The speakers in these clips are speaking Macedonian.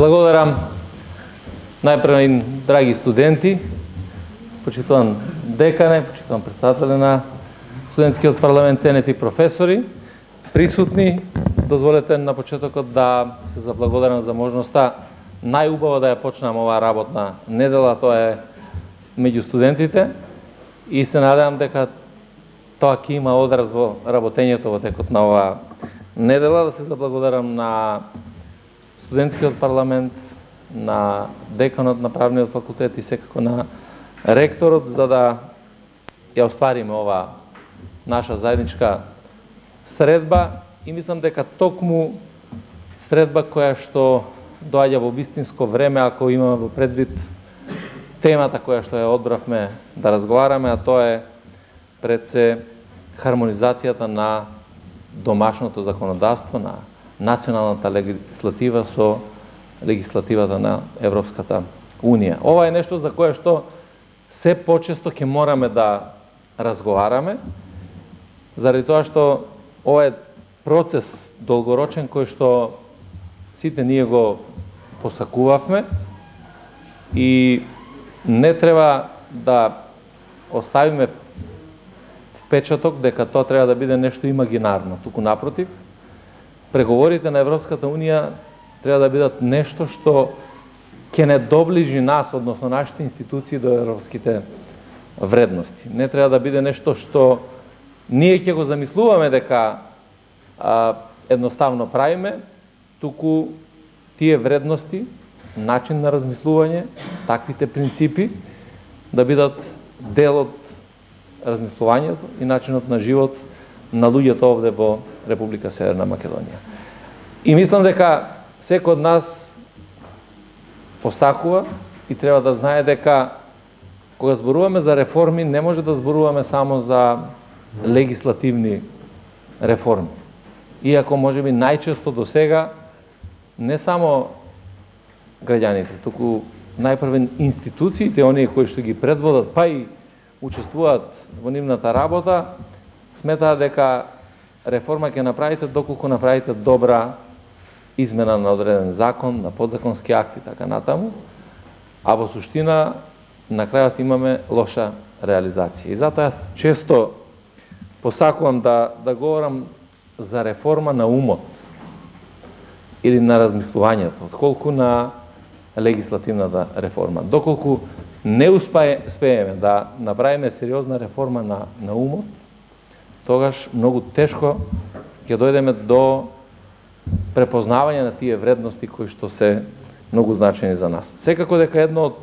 Благодарам најпрво, драги студенти, почитуван декане, почитуван председателе на студентскиот парламент, ценети професори, присутни. Дозволете на почетокот да се заблагодарам за можноста најубаво да ја почнам оваа работна недела, тоа е меѓу студентите, и се надевам дека тоа ќе има одраз во работењето во текот на оваа недела. Да се заблагодарам на студентскиот парламент, на деканот на правниот факултет и секако на ректорот, за да ја оствариме оваа наша заедничка средба, и мислам дека токму средба која што доаѓа во вистинско време, ако имаме во предвид темата која што ја одбравме да разговараме, а тоа е пред се хармонизацијата на домашното законодавство, на националната легислатива со легислативата на Европската Унија. Ова е нешто за кое што се почесто ќе мораме да разговараме, заради тоа што ова е процес долгорочен кој што сите ние го посакувавме и не треба да оставиме впечаток дека тоа треба да биде нешто имагинарно. Туку напротив, преговорите на Европската Унија треба да бидат нешто што ќе не доближи нас, односно нашите институции, до европските вредности. Не треба да биде нешто што ние ќе го замислуваме дека едноставно правиме, туку тие вредности, начин на размислување, таквите принципи да бидат дел од размислувањето и начинот на живот на луѓето овде во Република Северна Македонија. И мислам дека секој од нас посакува и треба да знае дека кога зборуваме за реформи, не може да зборуваме само за легислативни реформи. Иако можеби најчесто до сега не само граѓаните, туку најпрвен институциите, оние кои што ги предводат, па и учествуваат во нивната работа, сметаат дека реформа ќе направите доколку направите добра измена на одреден закон, на подзаконски акти, така натаму, а во суштина на крајот имаме лоша реализација. И затоа јас често посакувам да говорам за реформа на умот или на размислувањето, отколку на легислативната реформа. Доколку не успееме да направиме сериозна реформа на умот, тогаш многу тешко ќе дојдеме до препознавање на тие вредности кои што се многу значени за нас. Секако дека едно од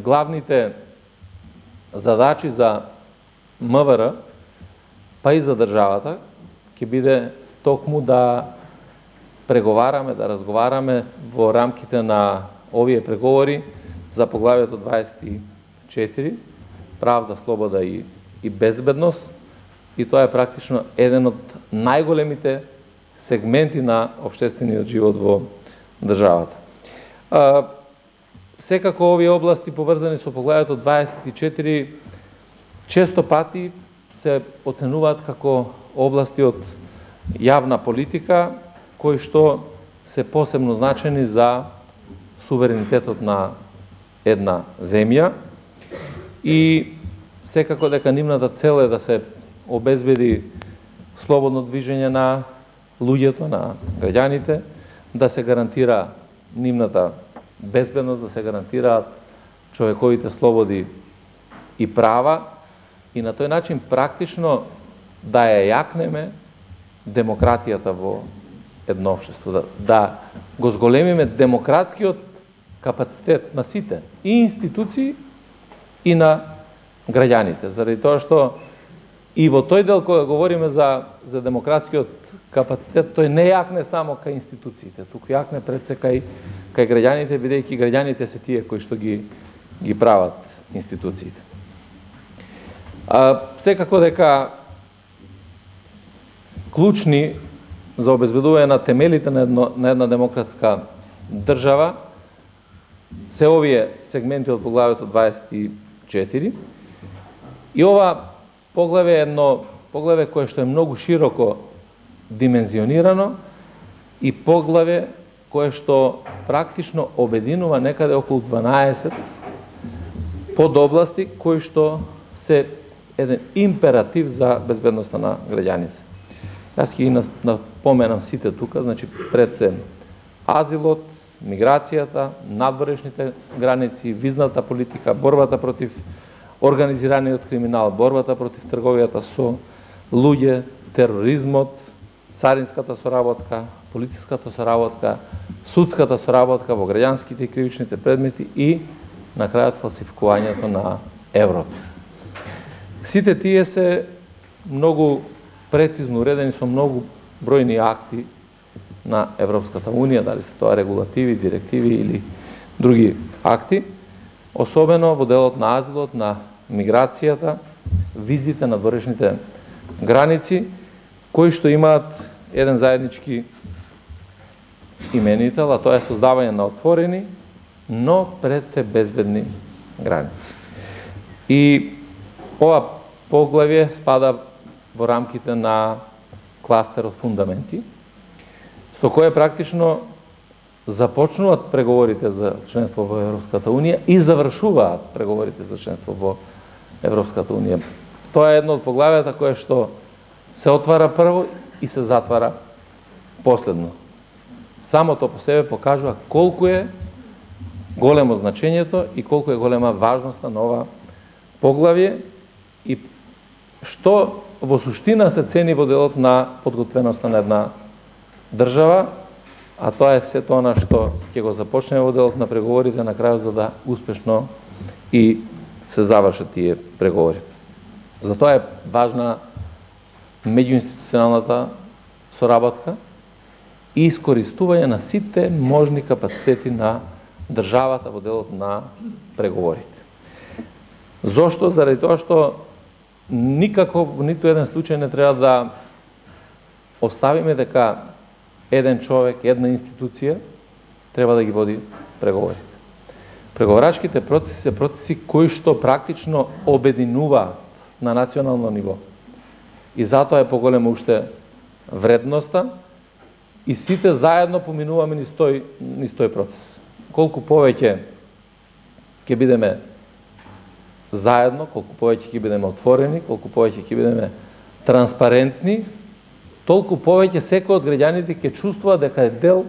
главните задачи за МВР, па и за државата, ќе биде токму да преговараме, да разговараме во рамките на овие преговори за поглавието 24, правда, слобода и безбедност, и тоа е практично еден од најголемите сегменти на општествениот живот во државата. Секако овие области поврзани со поглавието 24 често пати се оценуваат како области од јавна политика кои што се посебно значени за суверенитетот на една земја, и секако дека нивната цел е да се обезбеди слободно движење на луѓето, на граѓаните, да се гарантира нивната безбедност, да се гарантираат човековите слободи и права, и на тој начин практично да ја јакнеме демократијата во едно општество, да го зголемиме демократскиот капацитет на сите, и институции, и на граѓаните. Заради тоа што и во тој дел кога говориме за демократскиот капацитет, тој не јакне само кај институциите, туку јакне пред се кај граѓаните, бидејќи граѓаните се тие кои што ги прават институциите. Секако дека клучни за обезбедување на темелите на една демократска држава се овие сегменти од поглавието 24, и ова поглаве е едно поглаве кое што е многу широко димензионирано и поглаве кое што практично обединува некаде околу 12 подобласти кои што се еден императив за безбедноста на граѓаните. Јас ќе ги напоменам сите тука, значи пред се азилот, миграцијата, надворешните граници, визната политика, борбата против организираниот криминал, борбата против трговијата со луѓе, тероризмот, царинската соработка, полициската соработка, судската соработка во граѓанските и кривичните предмети и на крајот фалсификувањето на еврото. Сите тие се многу прецизно уредени со многу бројни акти на Европската Унија, дали се тоа регулативи, директиви или други акти, особено во делот на азилот, на миграцијата, визите на надворешните граници, кои што имаат еден заеднички именител, а тоа е создавање на отворени, но пред се безбедни граници. И ова поглавје спада во рамките на кластерот фундаменти, со кое практично започнуваат преговорите за членство во Европската Унија и завршуваат преговорите за членство во Европската Унија. Тоа е едно од поглавјата кое што се отвара прво и се затвара последно. Само тоа по себе покажува колку е големо значењето и колку е голема важноста на ова поглавје и што во суштина се цени во делот на подготвеноста на една држава, а тоа е сето она што ќе го започнеме во делот на преговорите на крајот за да успешно и се завршат тие преговори. Затоа е важна меѓуинституционалната соработка и искористување на сите можни капацитети на државата во делот на преговорите. Зошто? Заради тоа што никако во ниту еден случај не треба да оставиме дека еден човек, една институција треба да ги води преговорите. Преговорачките процеси се процеси кои што практично обединуваат на национално ниво. И затоа е поголема уште вредноста и сите заедно поминуваме низ тој процес. Колку повеќе ќе бидеме заедно, колку повеќе ќе бидеме отворени, колку повеќе ќе бидеме транспарентни, толку повеќе секој од граѓаните ќе чувствува дека е дел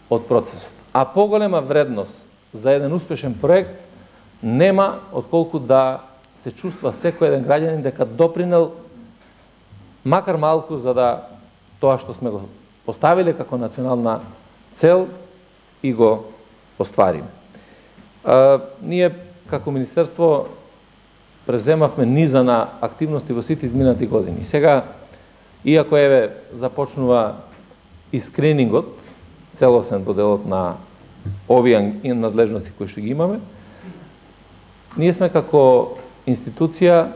од процесот. А поголема вредност за еден успешен проект нема отколку да се чувства секој еден граѓанин дека допринел макар малку за да тоа што сме го поставиле како национална цел и го оствариме. Ние како Министерство преземавме низа на активности во сите изминати години. Сега, иако еве започнува и скринингот, целосен во делот на овие надлежности кои што ги имаме, ние сме како институција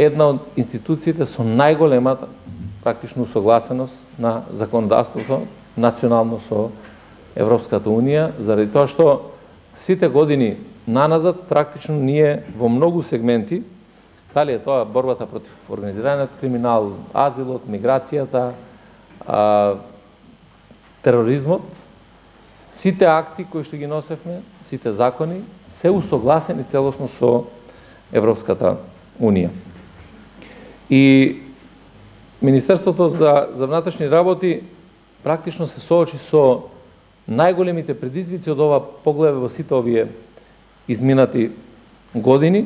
една од институциите со најголемата практично согласеност на законодавството национално со Европската Унија, заради тоа што сите години наназад практично ние во многу сегменти, дали е тоа борбата против организираниот криминал, азилот, миграцијата, тероризмот, сите акти кои што ги носевме, сите закони, се усогласени целосно со Европската Унија. И Министерството за внатрешни работи практично се соочи со најголемите предизвици од ова поглаве во сите овие изминати години,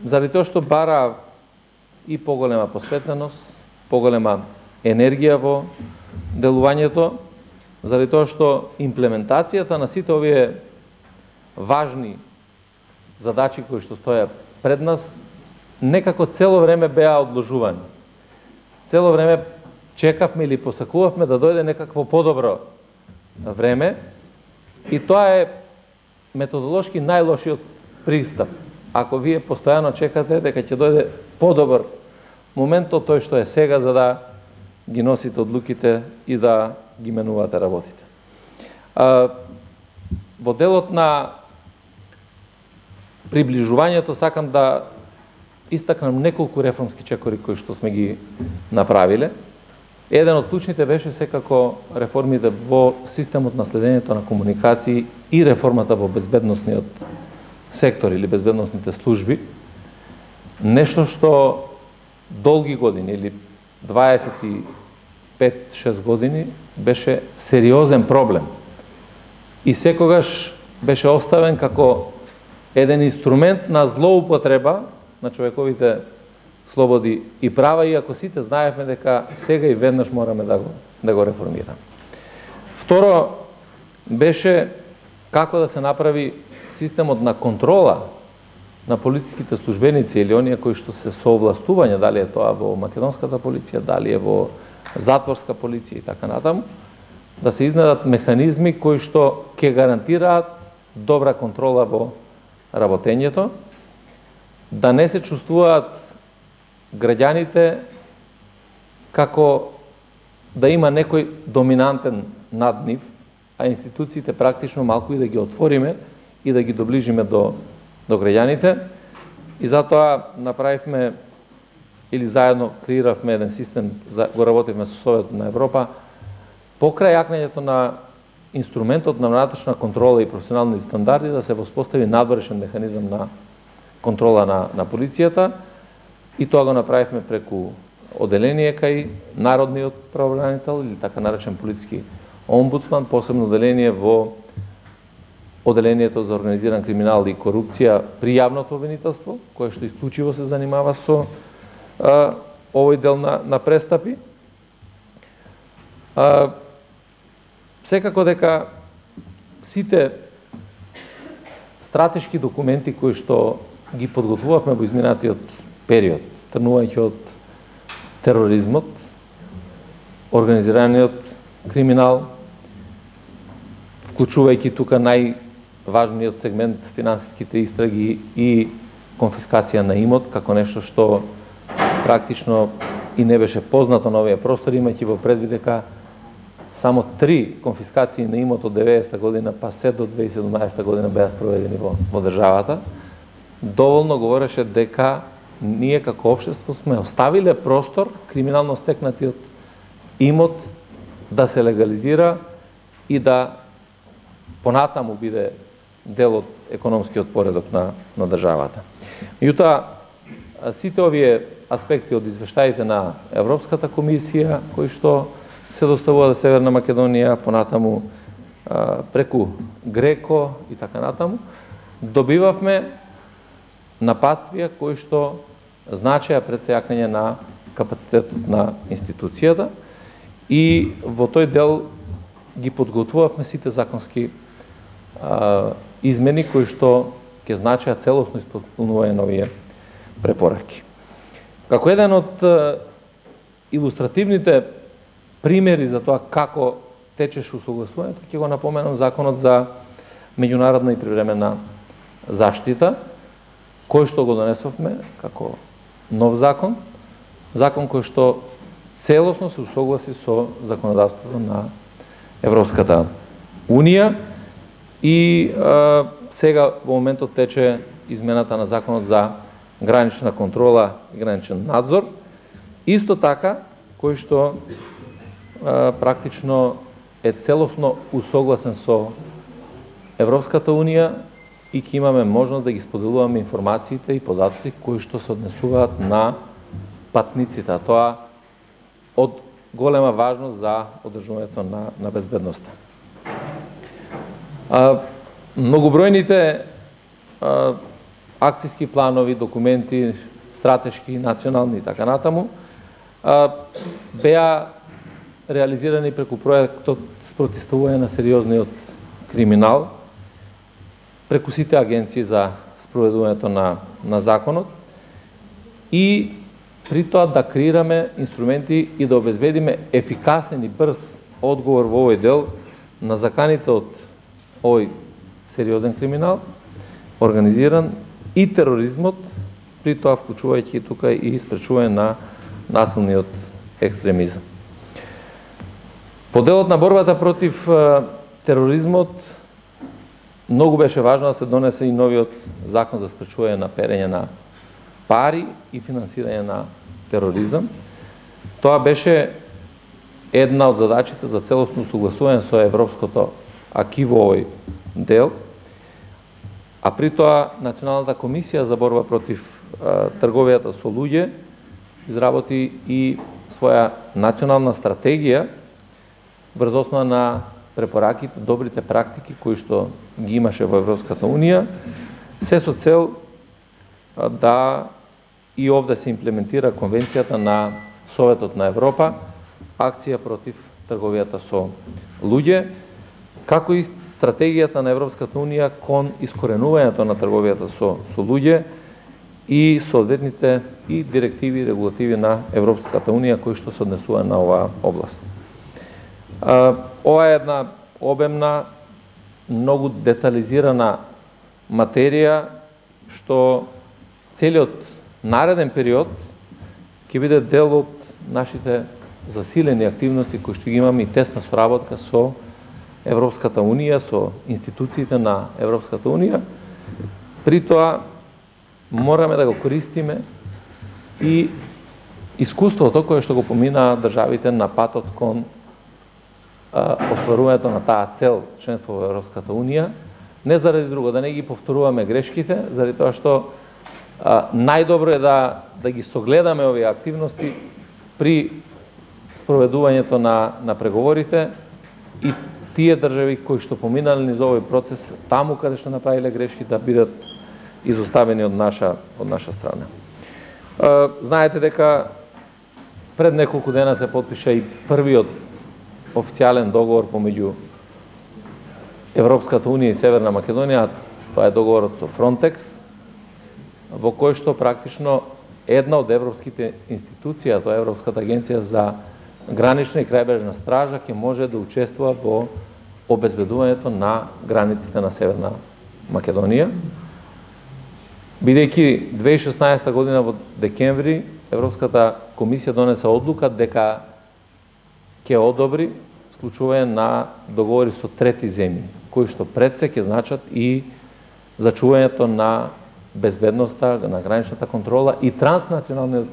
заради тоа што бара и поголема посветеност, поголема енергија во делувањето, заради тоа што имплементацијата на сите овие важни задачи кои што стоја пред нас некако цело време беа одложувани. Цело време чекавме или посакувавме да дојде некакво подобро време и тоа е методолошки најлошиот пристап. Ако вие постојано чекате дека ќе дојде подобар момент од тој што е сега за да ги носите одлуките и да ги менувате работите. Во делот на приближувањето сакам да истакнам неколку реформски чекори кои што сме ги направиле. еден од клучните беше секако реформите во системот на следењето на комуникации и реформата во безбедносниот сектор или безбедносните служби. Нешто што долги години или 25-6 години беше сериозен проблем и секогаш беше оставен како еден инструмент на злоупотреба на човековите слободи и права, иако сите знаевме дека сега и веднаш мораме да го реформираме. Второ, беше како да се направи системот на контрола на полициските службеници или оние кои што се соовластување, дали е тоа во македонската полиција, дали е во затворска полиција и така натаму, да се изнедат механизми кои што ќе гарантираат добра контрола во работењето, да не се чувствуваат граѓаните како да има некој доминантен над нив, а институциите практично малку и да ги отвориме и да ги доближиме до граѓаните. И затоа направивме или заедно креиравме еден систем, го работивме со Советот на Европа, покрај јакнењето на инструментот на внатрешна контрола и професионални стандарди да се воспостави надворешен механизам на контрола на полицијата, и тоа го направивме преку оделение кај Народниот правобранител или така наречен полициски омбудсман, посебно оделение во Оделението за организиран криминал и корупција при јавното обвинителство, кое што исклучиво се занимава со овој дел на престапи. Секако дека сите стратешки документи кои што ги подготвувавме во изминатиот период, тргнувајќи од тероризмот, организираниот криминал, вклучувајќи тука најважниот сегмент финансиските истраги и конфискација на имот, како нешто што практично и не беше познато на овие простори, имајќи во предвид дека само 3 конфискации на имот од 90-та година па се до 2017 година беа спроведени во државата, доволно говореше дека ние како општество сме оставиле простор криминално стекнатиот имот да се легализира и да понатаму биде дел од економскиот поредок на државата. Меѓутоа, сите овие аспекти од извештаите на Европската комисија, кои што се доставува за Северна Македонија, понатаму преку Греко и така натаму, добивавме нападствија кои што значеа пред се јакнење на капацитетот на институцијата и во тој дел ги подготвувавме сите законски измени кои што ќе значеа целосно исполнување на овие препораки. Како еден од илустративните примери за тоа како течеше усогласувањето, ќе го напоменам Законот за меѓународна и привременна заштита, кој што го донесовме како нов закон, закон кој што целосно се усогласи со законодавството на Европската Унија и сега во моментот тече измената на Законот за гранична контрола и граничен надзор, исто така кој што практично е целосно усогласен со Европската Унија и ќе имаме можност да ги споделуваме информациите и податоци кои што се однесуваат на патниците, а тоа од голема важност за одржувањето на безбедноста. Многобројните акцијски планови, документи, стратешки, национални и така натаму, беа реализирани преку проектот спротивставување на сериозниот криминал, преку сите агенции за спроведувањето на законот и при тоа да креираме инструменти и да обезбедиме ефикасен и брз одговор во овој дел на заканите од овој сериозен криминал, организиран и тероризмот, при тоа вклучувајќи тука и спречување на насилниот екстремизам. По делот на борбата против тероризмот, многу беше важно да се донесе и новиот закон за спречување на перење на пари и финансирање на тероризам. Тоа беше една од задачите за целосно согласување со европското аки во овој дел, а при тоа Националната комисија за борба против трговијата со луѓе изработи и своја национална стратегија врз основа на препораките, добрите практики кои што ги имаше во Европската Унија, се со цел да и овде се имплементира Конвенцијата на Советот на Европа, акција против трговијата со луѓе, како и стратегијата на Европската Унија кон искоренувањето на трговијата со луѓе и соодветните и директиви и регулативи на Европската Унија кои што се однесува на оваа област. Ова е една обемна, многу детализирана материја што целиот нареден период ќе биде дел од нашите засилени активности кои што ги имаме и тесна соработка со Европската Унија, со институциите на Европската Унија. При тоа мораме да го користиме и искуството кое што го поминаа државите на патот кон остварувањето на таа цел членство во Европската Унија, не заради друго, да не ги повторуваме грешките, заради тоа што најдобро е да ги согледаме овие активности при спроведувањето на преговорите и тие држави кои што поминали низ овој процес, таму каде што направиле грешки, да бидат изоставени од наша страна. Знаете дека пред неколку дена се потпиша и првиот официјален договор помеѓу Европската Унија и Северна Македонија, тоа е договорот со Фронтекс, во кој што практично една од европските институции, тоа е Европската агенција за гранична и крајбрежна стража, ќе може да учествува во обезбедувањето на границите на Северна Македонија. Бидејќи 2016 година во декември Европската комисија донесе одлука дека ќе одобри склучување на договори со трети земји, кои што пред се ќе значат и зачувањето на безбедноста, на граничната контрола и транснационалниот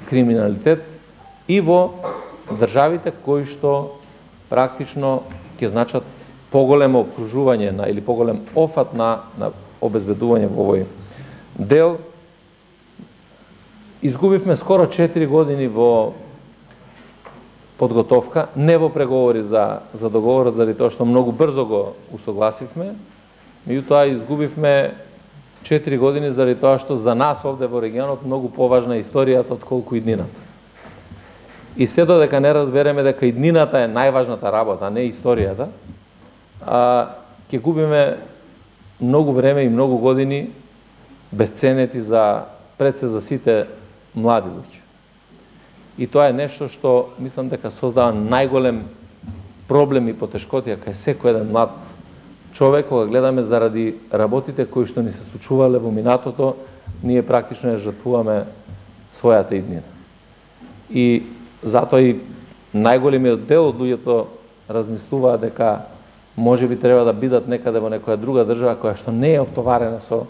криминалитет и во државите кои што практично ќе значат поголемо окружување или поголем офат на обезбедување во овој дел. Изгубивме скоро 4 години во подготовка, не во преговори за договорот, заради тоа што многу брзо го усогласивме, меѓутоа изгубивме 4 години заради тоа што за нас овде во регионот многу поважна е историјата отколку иднината. И се додека не разбереме дека иднината е најважната работа, а не историјата, ќе губиме многу време и многу години безценети пред се за сите млади луѓе. И тоа е нешто што мислам дека создава најголем проблем и потешкотија кај секој еден млад човек, кога гледаме заради работите кои што ни се случувале во минатото, ние практично ја жртвуваме својата иднина. И затоа и најголемиот дел од луѓето размислуваат дека можеби треба да бидат некаде во некоја друга држава која што не е оптоварена со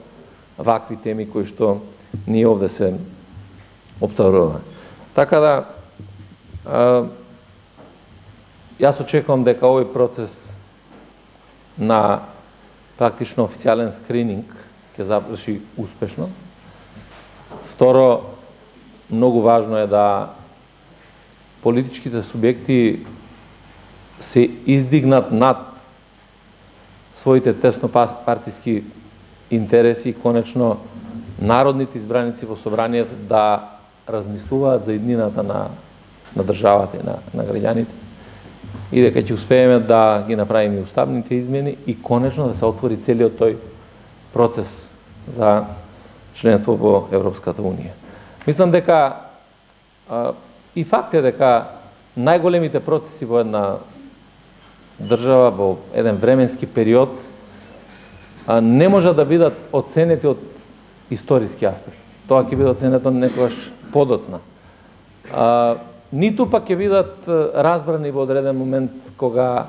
вакви теми кои што ние овде се оптоваруваме. Така да, јас очекувам дека овој процес на практично официјален скрининг ќе заврши успешно. Второ, многу важно е да политичките субјекти се издигнат над своите теснопартиски интереси и конечно народните избраници во собранието да размислуваат за иднината на државата и на граѓаните и дека ќе успееме да ги направиме уставните измени и конечно да се отвори целиот тој процес за членство во Европската Унија. Мислам дека и факт е дека најголемите процеси во една држава во еден временски период не може да бидат оценети од историски аспект. Тоа ќе биде оценето некогаш подоцна. Ниту пак ќе бидат разбрани во одреден момент кога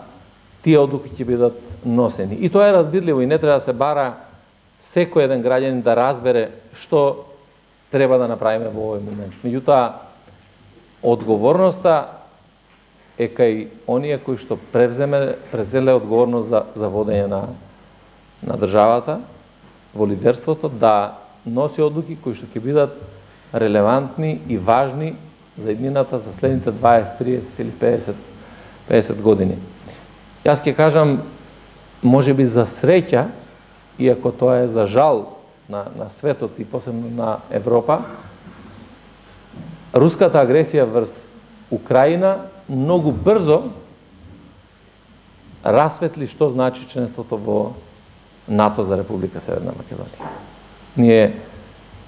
тие одлуки ќе бидат носени. И тоа е разбирливо и не треба да се бара секој еден граѓанин да разбере што треба да направиме во овој момент. Меѓутоа, одговорноста е кај оние кои што презеле одговорност за водење на државата во лидерството, да носи одлуки кои што ќе бидат релевантни и важни за иднината за следните 20, 30 или 50 години. Јас ќе кажам, може би за среќа, иако тоа е за жал на светот и посебно на Европа, руската агресија врз Украина многу брзо расветли што значи членството во НАТО за Република Северна Македонија. Ние,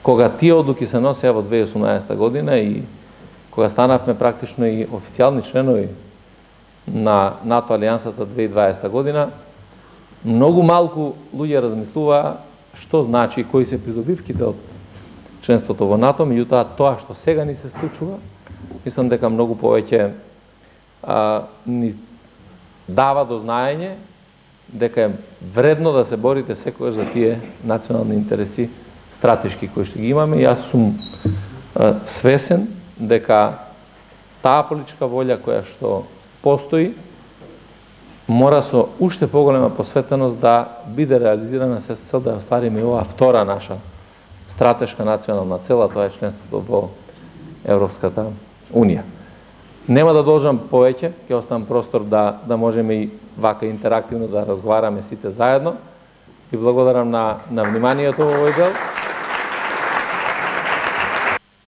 кога тие одлуки се носеа во 2018 година и кога станавме практично и официјални членови на НАТО алијансата 2020 година, многу малку луѓе размислуваа што значи и кои се придобивките од членството во НАТО, меѓутоа тоа што сега ни се случува, мислам дека многу повеќе ни дава до знаење дека е вредно да се борите секогаш за тие национални интереси стратешки кои што ги имаме. Јас сум свесен дека таа политичка волја која што постои мора со уште поголема посветеност да биде реализирана се цел да оствариме оваа втора наша стратешка национална цел, тоа е членството во Европската Унија. Нема да должам повеќе, ќе оставам простор да можеме и вака интерактивно да разговараме сите заедно. И благодарам на вниманието во овој дел.